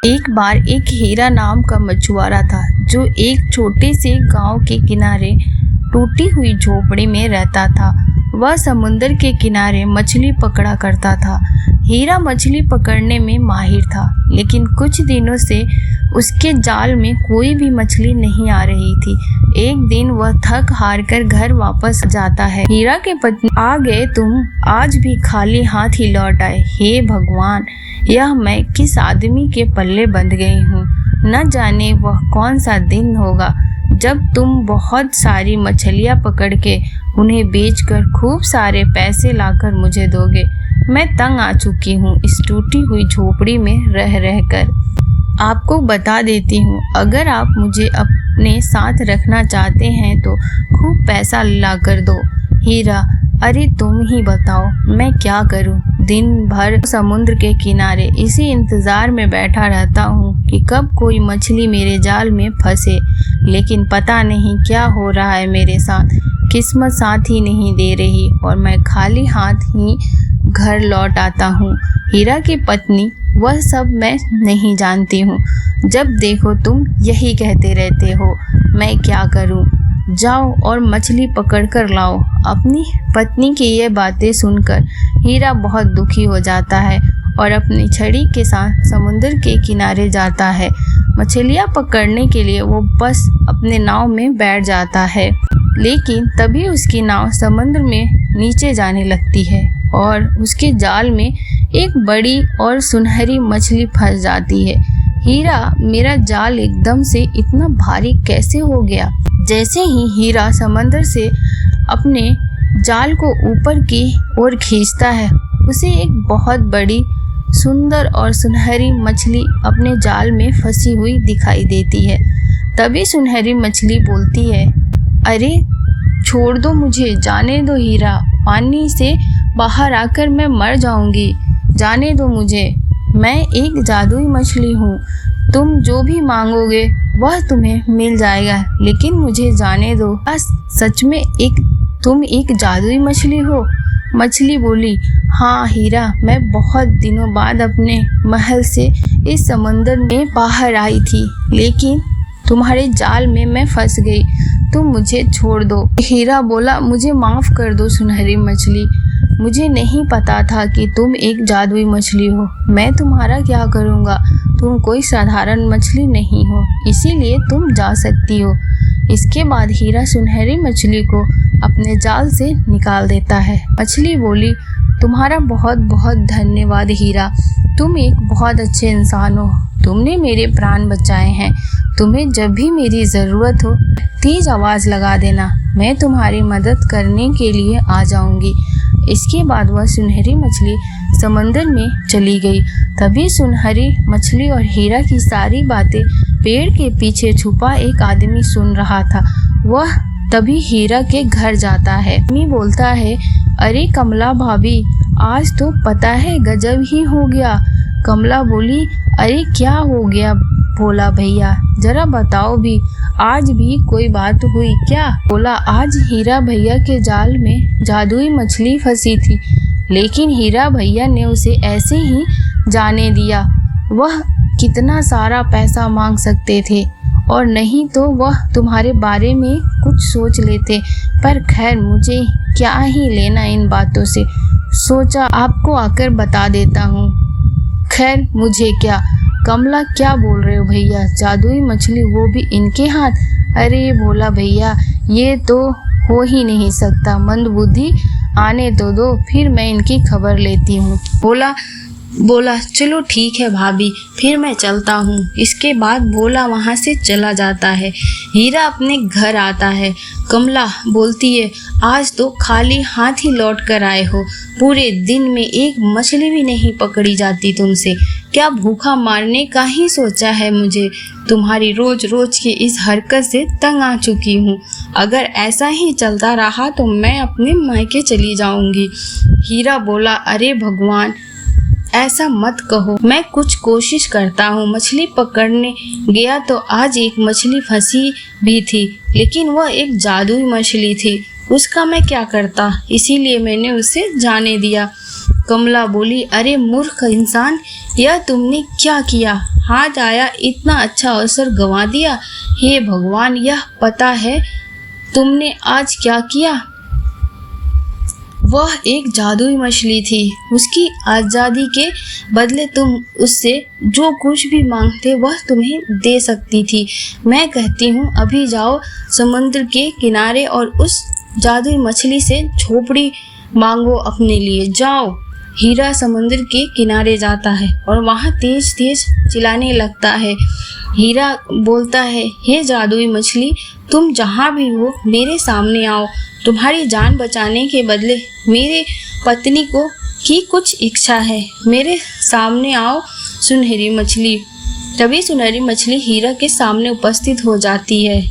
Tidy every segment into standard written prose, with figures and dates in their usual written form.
एक बार एक हीरा नाम का मछुआरा था जो एक छोटे से गांव के किनारे टूटी हुई झोपड़ी में रहता था। वह समुद्र के किनारे मछली पकड़ा करता था। हीरा मछली पकड़ने में माहिर था, लेकिन कुछ दिनों से उसके जाल में कोई भी मछली नहीं आ रही थी। एक दिन वह थक हार कर घर वापस जाता है। हीरा के पत्नी, आ गए तुम, आज भी खाली हाथ ही लौट आए। हे भगवान, यह मैं किस आदमी के पल्ले बंध गई हूँ। न जाने वह कौन सा दिन होगा जब तुम बहुत सारी मछलियाँ पकड़ के उन्हें बेचकर खूब सारे पैसे लाकर मुझे दोगे। मैं तंग आ चुकी हूँ इस टूटी हुई झोपड़ी में रह रहकर। आपको बता देती हूँ, अगर आप मुझे अपने साथ रखना चाहते हैं तो खूब पैसा ला कर दो। हीरा, अरे तुम ही बताओ मैं क्या करूं। दिन भर समुद्र के किनारे इसी इंतजार में बैठा रहता हूँ कि कब कोई मछली मेरे जाल में फंसे, लेकिन पता नहीं क्या हो रहा है मेरे साथ। किस्मत साथ ही नहीं दे रही और मैं खाली हाथ ही घर लौट आता हूँ। हीरा की पत्नी, वह सब मैं नहीं जानती हूँ। जब देखो तुम यही कहते रहते हो। मैं क्या करूँ? जाओ और मछली पकड़ कर लाओ। अपनी पत्नी की ये बातें सुनकर हीरा बहुत दुखी हो जाता है और अपनी छड़ी के साथ समुद्र के किनारे जाता है। मछलियाँ पकड़ने के लिए वो बस अपने नाव में बैठ जाता है, लेकिन तभी उसकी नाव समुद्र में नीचे जाने लगती है और उसके जाल में एक बड़ी और सुनहरी मछली फंस जाती है। हीरा, मेरा जाल एकदम से इतना भारी कैसे हो गया? जैसे ही हीरा समंदर से अपने जाल को ऊपर की ओर खींचता है, उसे एक बहुत बड़ी, सुंदर और सुनहरी मछली अपने जाल में फंसी हुई दिखाई देती है। तभी सुनहरी मछली बोलती है, अरे छोड़ दो मुझे, जाने दो हीरा, पानी से बाहर आकर मैं मर जाऊंगी। जाने दो मुझे, मैं एक जादुई मछली हूँ। तुम जो भी मांगोगे वह तुम्हें मिल जाएगा, लेकिन मुझे जाने दो। सच में तुम एक जादुई मछली हो? मछली बोली, हाँ हीरा, मैं बहुत दिनों बाद अपने महल से इस समंदर में बाहर आई थी, लेकिन तुम्हारे जाल में मैं फंस गई। तुम मुझे छोड़ दो। हीरा बोला, मुझे माफ़ कर दो सुनहरी मछली, मुझे नहीं पता था कि तुम एक जादुई मछली हो। मैं तुम्हारा क्या करूँगा? तुम कोई साधारण मछली नहीं हो, इसीलिए तुम जा सकती हो। इसके बाद हीरा सुनहरी मछली को अपने जाल से निकाल देता है। मछली बोली, तुम्हारा बहुत बहुत धन्यवाद हीरा, तुम एक बहुत अच्छे इंसान हो। तुमने मेरे प्राण बचाए हैं। तुम्हें जब भी मेरी ज़रूरत हो तेज आवाज़ लगा देना, मैं तुम्हारी मदद करने के लिए आ जाऊंगी। इसके बाद वह सुनहरी मछली समंदर में चली गई। तभी सुनहरी मछली और हीरा की सारी बातें पेड़ के पीछे छुपा एक आदमी सुन रहा था। वह तभी हीरा के घर जाता है। आदमी बोलता है, अरे कमला भाभी, आज तो पता है गजब ही हो गया। कमला बोली, अरे क्या हो गया बोला भैया, जरा बताओ भी, आज भी कोई बात हुई क्या? बोला, आज हीरा भैया के जाल में जादुई मछली फंसी थी, लेकिन हीरा भैया ने उसे ऐसे ही जाने दिया। वह कितना सारा पैसा मांग सकते थे, और नहीं तो वह तुम्हारे बारे में कुछ सोच लेते। पर खैर, मुझे क्या ही लेना इन बातों से, सोचा आपको आकर बता देता हूँ। खैर मुझे क्या। कमला, क्या बोल रहे हो भैया, जादुई मछली, वो भी इनके हाथ? अरे बोला भैया, ये तो हो ही नहीं सकता, मंदबुद्धि आने तो दो, फिर मैं इनकी खबर लेती हूँ। बोला चलो ठीक है भाभी, फिर मैं चलता हूँ। इसके बाद बोला वहाँ से चला जाता है। हीरा अपने घर आता है। कमला बोलती है, आज तो खाली हाथ ही लौट कर आए हो, पूरे दिन में एक मछली भी नहीं पकड़ी जाती तुमसे। क्या भूखा मारने का ही सोचा है मुझे? तुम्हारी रोज रोज की इस हरकत से तंग आ चुकी हूँ। अगर ऐसा ही चलता रहा तो मैं अपने मायके चली जाऊंगी। हीरा बोला, अरे भगवान, ऐसा मत कहो, मैं कुछ कोशिश करता हूँ। मछली पकड़ने गया तो आज एक मछली फंसी भी थी, लेकिन वह एक जादुई मछली थी, उसका मैं क्या करता, इसीलिए मैंने उसे जाने दिया। कमला बोली, अरे मूर्ख इंसान, यह तुमने क्या किया? हाथ आया इतना अच्छा अवसर गंवा दिया। हे भगवान, यह पता है तुमने आज क्या किया? वह एक जादुई मछली थी। उसकी आज़ादी के बदले तुम उससे जो कुछ भी मांगते वह तुम्हें दे सकती थी। मैं कहती हूँ अभी जाओ समुद्र के किनारे और उस जादुई मछली से झोपड़ी मांगो अपने लिए। जाओ। हीरा समुद्र के किनारे जाता है और वहाँ तेज तेज चिल्लाने लगता है। हीरा बोलता है, हे जादुई मछली, तुम जहाँ भी हो मेरे सामने आओ। तुम्हारी जान बचाने के बदले मेरे पत्नी को की कुछ इच्छा है। मेरे सामने आओ सुनहरी मछली। तभी सुनहरी मछली हीरा के सामने उपस्थित हो जाती है।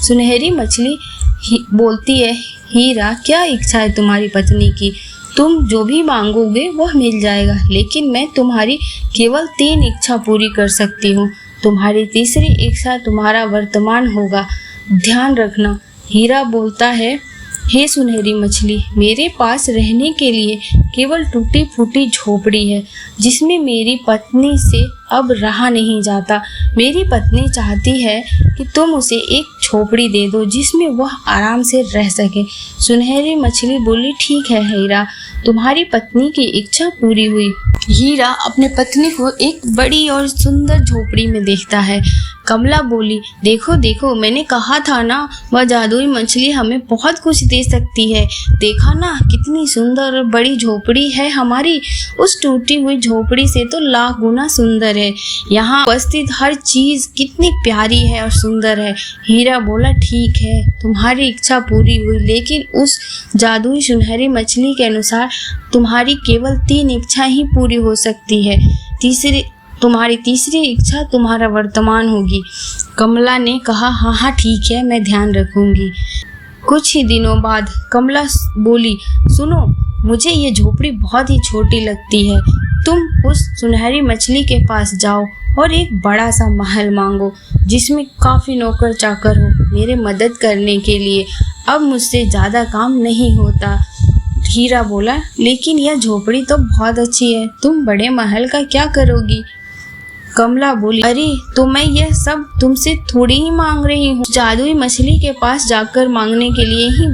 सुनहरी मछली बोलती है, हीरा, क्या इच्छा है तुम्हारी पत्नी की? तुम जो भी मांगोगे वह मिल जाएगा, लेकिन मैं तुम्हारी केवल 3 इच्छा पूरी कर सकती हूँ। तुम्हारी तीसरी इच्छा तुम्हारा वर्तमान होगा, ध्यान रखना। हीरा बोलता है, हे सुनहरी मछली, मेरे पास रहने के लिए केवल टूटी फूटी झोपड़ी है जिसमें मेरी पत्नी से अब रहा नहीं जाता। मेरी पत्नी चाहती है कि तुम उसे एक झोपड़ी दे दो जिसमें वह आराम से रह सके। सुनहरी मछली बोली, ठीक है हीरा, तुम्हारी पत्नी की इच्छा पूरी हुई। हीरा अपने पत्नी को एक बड़ी और सुंदर झोपड़ी में देखता है। कमला बोली, देखो देखो, मैंने कहा था ना, वह जादुई मछली हमें बहुत कुछ दे सकती है। देखा ना कितनी सुंदर और बड़ी झोपड़ी है हमारी। उस टूटी हुई झोपड़ी से तो लाख गुना सुंदर है। यहाँ उपस्थित हर चीज कितनी प्यारी है और सुंदर है। हीरा बोला, ठीक है, तुम्हारी इच्छा पूरी हुई, लेकिन उस जादुई सुनहरी मछली के अनुसार तुम्हारी केवल 3 इच्छा ही पूरी हो सकती है। तुम्हारी तीसरी इच्छा तुम्हारा वर्तमान होगी। कमला ने कहा, हाँ हाँ ठीक है, मैं ध्यान रखूंगी। कुछ ही दिनों बाद कमला बोली, सुनो, मुझे ये झोपड़ी बहुत ही छोटी लगती है। तुम उस सुनहरी मछली के पास जाओ और एक बड़ा सा महल मांगो जिसमें काफ़ी नौकर चाकर हो मेरे मदद करने के लिए। अब मुझसे ज़्यादा काम नहीं होता। हीरा बोला, लेकिन यह झोपड़ी तो बहुत अच्छी है, तुम बड़े महल का क्या करोगी? कमला बोली, अरे तो मैं यह सब तुमसे थोड़ी ही मांग रही हूँ, जादुई मछली के पास जाकर मांगने के लिए ही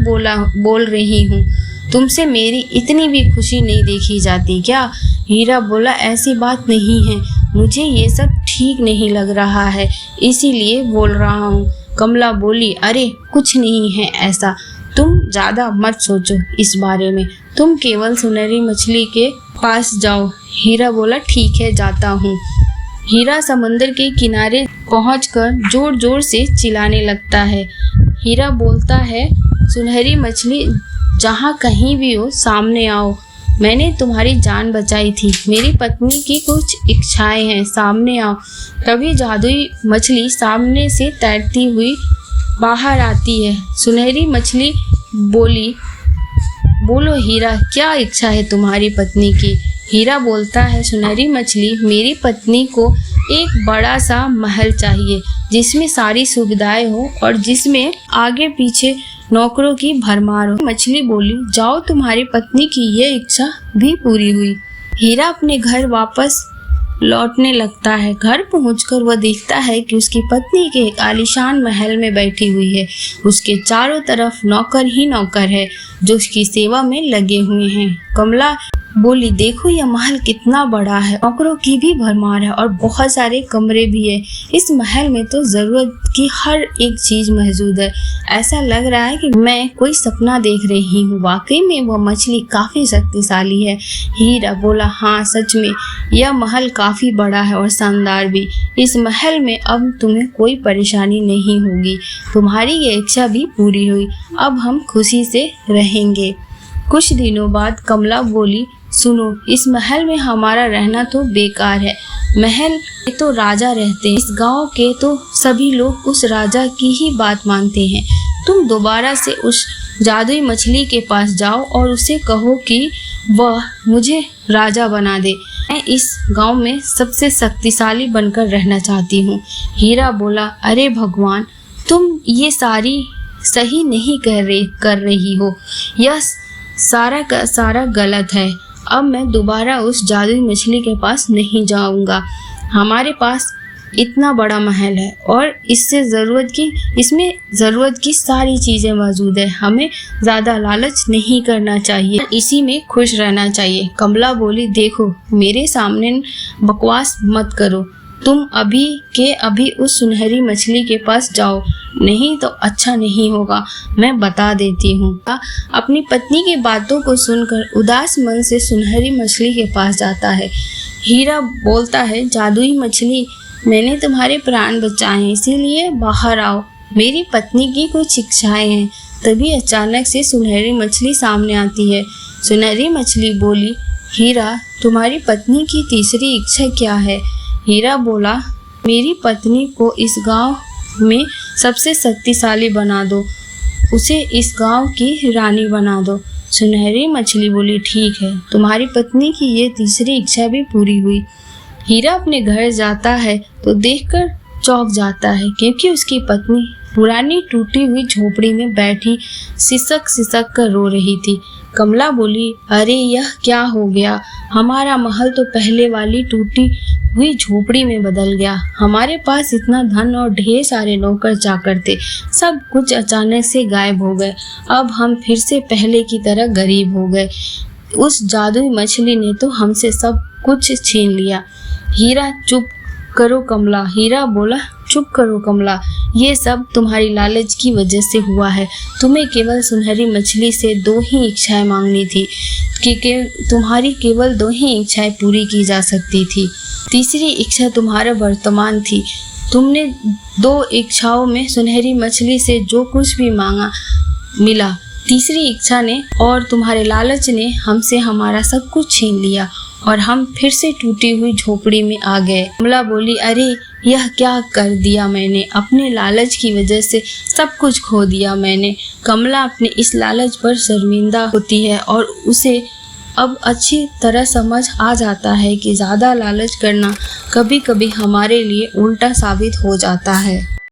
बोल रही हूँ। तुमसे मेरी इतनी भी खुशी नहीं देखी जाती क्या? हीरा बोला, ऐसी बात नहीं है, मुझे ये सब ठीक नहीं लग रहा है, इसीलिए बोल रहा हूँ। कमला बोली, अरे कुछ नहीं है ऐसा, तुम ज़्यादा मत सोचो इस बारे में, तुम केवल सुनहरी मछली के पास जाओ। हीरा बोला, ठीक है, जाता हूँ। हीरा समुद्र के किनारे पहुंचकर जोर जोर से चिल्लाने लगता है। हीरा बोलता है, सुनहरी मछली, जहाँ कहीं भी हो सामने आओ, मैंने तुम्हारी जान बचाई थी, मेरी पत्नी की कुछ इच्छाएं हैं, सामने आओ। तभी जादुई मछली सामने से तैरती हुई बाहर आती है। सुनहरी मछली बोली, बोलो हीरा, क्या इच्छा है तुम्हारी पत्नी की? हीरा बोलता है, सुनहरी मछली, मेरी पत्नी को एक बड़ा सा महल चाहिए जिसमें सारी सुविधाएं हो और जिसमें आगे पीछे नौकरों की भरमार हो। मछली बोली, जाओ, तुम्हारी पत्नी की ये इच्छा भी पूरी हुई। हीरा अपने घर वापस लौटने लगता है। घर पहुंचकर वह देखता है कि उसकी पत्नी के एक आलीशान महल में बैठी हुई है। उसके चारों तरफ नौकर ही नौकर है जो उसकी सेवा में लगे हुए हैं। कमला बोली, देखो यह महल कितना बड़ा है, नौकरों की भी भरमार है और बहुत सारे कमरे भी है। इस महल में तो जरूरत की हर एक चीज मौजूद है। ऐसा लग रहा है कि मैं कोई सपना देख रही हूँ। वाकई में वह मछली काफी शक्तिशाली है। हीरा बोला, हाँ सच में यह महल काफी बड़ा है और शानदार भी। इस महल में अब तुम्हें कोई परेशानी नहीं होगी। तुम्हारी ये इच्छा भी पूरी हुई, अब हम खुशी से रहेंगे। कुछ दिनों बाद कमला बोली, सुनो, इस महल में हमारा रहना तो बेकार है। महल में तो राजा रहते हैं, इस गांव के तो सभी लोग उस राजा की ही बात मानते हैं। तुम दोबारा से उस जादुई मछली के पास जाओ और उसे कहो कि वह मुझे राजा बना दे। मैं इस गांव में सबसे शक्तिशाली बनकर रहना चाहती हूँ। हीरा बोला, अरे भगवान, तुम ये सारी सही नहीं कर रही हो, यह सारा का सारा गलत है। अब मैं दोबारा उस जादुई मछली के पास नहीं जाऊंगा। हमारे पास इतना बड़ा महल है और इसमें ज़रूरत की सारी चीज़ें मौजूद है। हमें ज़्यादा लालच नहीं करना चाहिए, इसी में खुश रहना चाहिए। कमला बोली, देखो मेरे सामने बकवास मत करो। तुम अभी के अभी उस सुनहरी मछली के पास जाओ, नहीं तो अच्छा नहीं होगा, मैं बता देती हूँ। अपनी पत्नी की बातों को सुनकर उदास मन से सुनहरी मछली के पास जाता है। हीरा बोलता है, जादुई मछली, मैंने तुम्हारे प्राण बचाए हैं, इसीलिए बाहर आओ। मेरी पत्नी की कुछ इच्छाएं हैं। तभी अचानक से सुनहरी मछली सामने आती है। सुनहरी मछली बोली, हीरा, तुम्हारी पत्नी की तीसरी इच्छा क्या है? हीरा बोला, मेरी पत्नी को इस गांव में सबसे शक्तिशाली बना दो, उसे इस गांव की रानी बना दो। सुनहरी मछली बोली, ठीक है, तुम्हारी पत्नी की ये तीसरी इच्छा भी पूरी हुई। हीरा अपने घर जाता है तो देखकर चौंक जाता है, क्योंकि उसकी पत्नी पुरानी टूटी हुई झोपड़ी में बैठी सिसक सिसक कर रो रही थी। कमला बोली, अरे यह क्या हो गया? हमारा महल तो पहले वाली टूटी हुई झोपड़ी में बदल गया। हमारे पास इतना धन और ढेर सारे नौकर चाकर थे, सब कुछ अचानक से गायब हो गए। अब हम फिर से पहले की तरह गरीब हो गए। उस जादुई मछली ने तो हमसे सब कुछ छीन लिया। हीरा, चुप करो कमला। हीरा बोला, चुप करो कमला, ये सब तुम्हारी लालच की वजह से हुआ है। तुम्हें केवल सुनहरी मछली से 2 ही इच्छाएं मांगनी थी, तुम्हारी केवल 2 ही इच्छाएं पूरी की जा सकती थी। तीसरी इच्छा तुम्हारा वर्तमान थी। तुमने 2 इच्छाओं में सुनहरी मछली से जो कुछ भी मांगा मिला। तीसरी इच्छा ने और तुम्हारे लालच ने हमसे हमारा सब कुछ छीन लिया और हम फिर से टूटी हुई झोपड़ी में आ गए। कमला बोली, अरे यह क्या कर दिया मैंने? अपने लालच की वजह से सब कुछ खो दिया मैंने। कमला अपने इस लालच पर शर्मिंदा होती है और उसे अब अच्छी तरह समझ आ जाता है कि ज़्यादा लालच करना कभी कभी हमारे लिए उल्टा साबित हो जाता है।